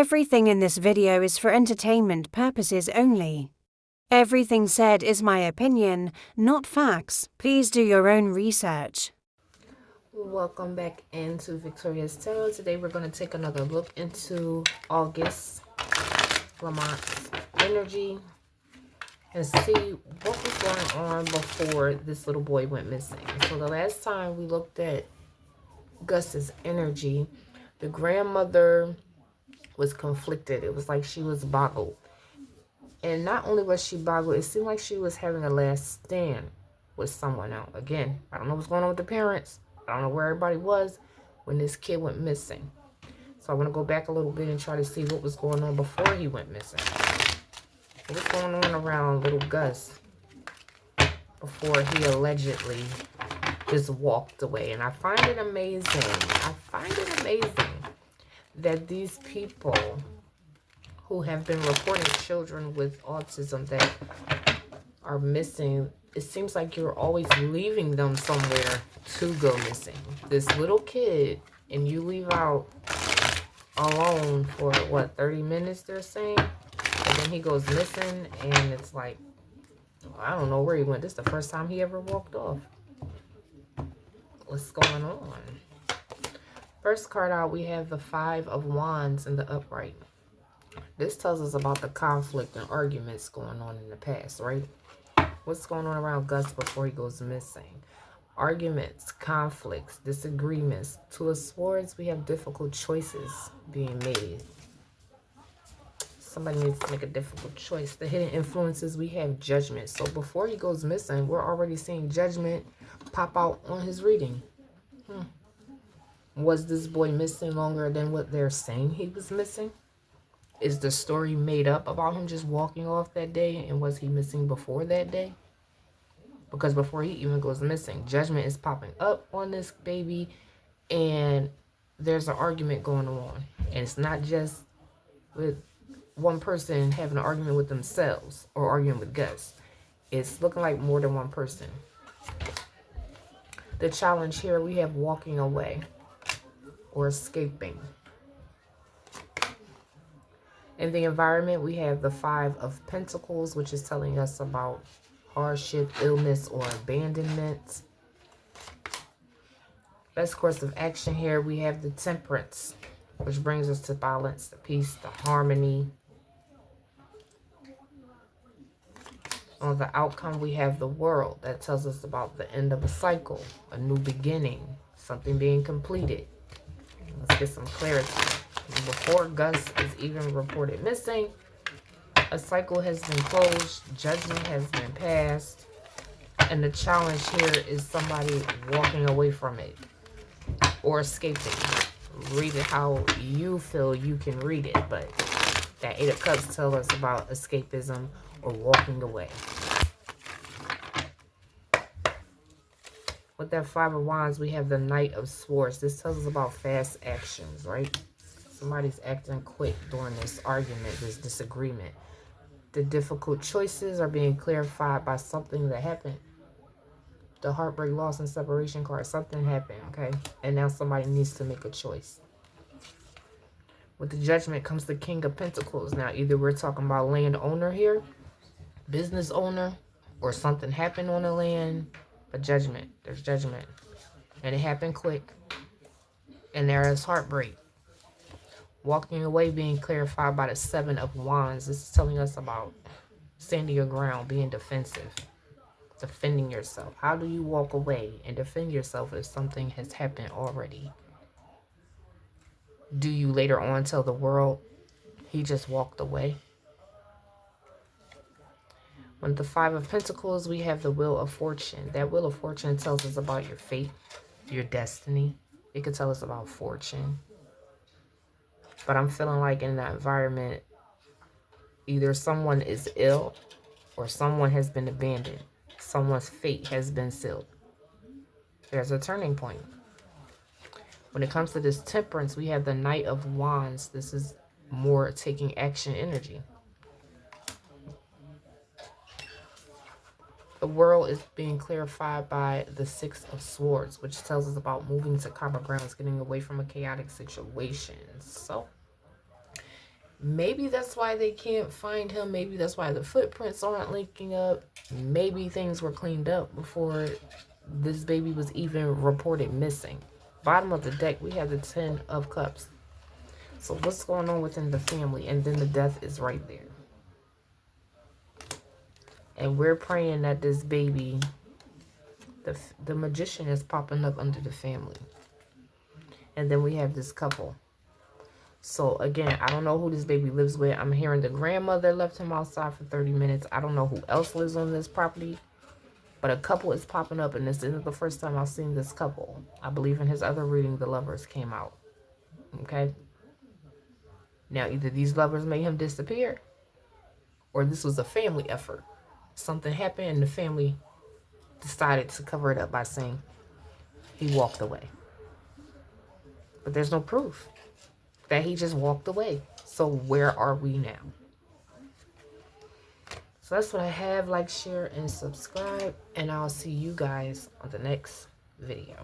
Everything in this video is for entertainment purposes only. Everything said is my opinion, not facts. Please do your own research. Welcome back into Victoria's Tarot. Today we're going to take another look into August Lamont's energy and see what was going on before this little boy went missing. So the last time we looked at Gus's energy, the grandmother was conflicted. It was like she was boggled. And not only was she boggled, it seemed like she was having a last stand with someone else. Again, I don't know what's going on with the parents. I don't know where everybody was when this kid went missing. So I'm going to go back a little bit and try to see what was going on before he went missing. What was going on around little Gus before he allegedly just walked away. And I find it amazing. That these people who have been reporting children with autism that are missing, it seems like you're always leaving them somewhere to go missing. This little kid, and you leave out alone for, what, 30 minutes, they're saying? And then he goes missing, and it's like, I don't know where he went. This is the first time he ever walked off. What's going on? First card out, we have the Five of Wands in the upright. This tells us about the conflict and arguments going on in the past, right? What's going on around Gus before he goes missing? Arguments, conflicts, disagreements. Two of Swords, we have difficult choices being made. Somebody needs to make a difficult choice. The hidden influences, we have Judgment. So before he goes missing, we're already seeing Judgment pop out on his reading. Was this boy missing longer than what they're saying he was missing? Is the story made up about him just walking off that day? And was he missing before that day? Because before he even goes missing, Judgment is popping up on this baby. And there's an argument going on. And it's not just with one person having an argument with themselves or arguing with Gus. It's looking like more than one person. The challenge here, we have walking away or escaping. In the environment, we have the Five of Pentacles, which is telling us about hardship, illness, or abandonment. Best course of action here, we have the Temperance, which brings us to balance, the peace, the harmony. On the outcome, we have the World. That tells us about the end of a cycle, a new beginning, something being completed. Let's get some clarity. Before Gus is even reported missing, a cycle has been closed, judgment has been passed, and the challenge here is somebody walking away from it or escaping. Read it how you feel you can read it, but that Eight of Cups tells us about escapism or walking away. With that Five of Wands, we have the Knight of Swords. This tells us about fast actions, right? Somebody's acting quick during this argument, this disagreement. The difficult choices are being clarified by something that happened. The heartbreak, loss, and separation card. Something happened, okay? And now somebody needs to make a choice. With the Judgment comes the King of Pentacles. Now, either we're talking about landowner here, business owner, or something happened on the land. But Judgment, there's Judgment. And it happened quick. And there is heartbreak. Walking away being clarified by the Seven of Wands. This is telling us about standing your ground, being defensive, defending yourself. How do you walk away and defend yourself if something has happened already? Do you later on tell the world he just walked away? With the Five of Pentacles, we have the Wheel of Fortune. That Wheel of Fortune tells us about your fate, your destiny. It could tell us about fortune. But I'm feeling like in that environment, either someone is ill or someone has been abandoned. Someone's fate has been sealed. There's a turning point. When it comes to this Temperance, we have the Knight of Wands. This is more taking action energy. The World is being clarified by the Six of Swords, which tells us about moving to calmer grounds, getting away from a chaotic situation. So, Maybe that's why they can't find him. Maybe that's why the footprints aren't linking up. Maybe things were cleaned up before this baby was even reported missing. Bottom of the deck, we have the 10 of Cups. So what's going on within the family? And then the death is right there. And we're praying that this baby, the magician is popping up under the family. And then we have this couple. So again, I don't know who this baby lives with. I'm hearing the grandmother left him outside for 30 minutes. I don't know who else lives on this property. But a couple is popping up, and this isn't the first time I've seen this couple. I believe in his other reading, the lovers came out. Okay? Now, either these lovers made him disappear, or this was a family effort. Something happened, and the family decided to cover it up by saying he walked away. But there's no proof that he just walked away. So where are we now? So that's what I have. Like, share, and subscribe. And I'll see you guys on the next video.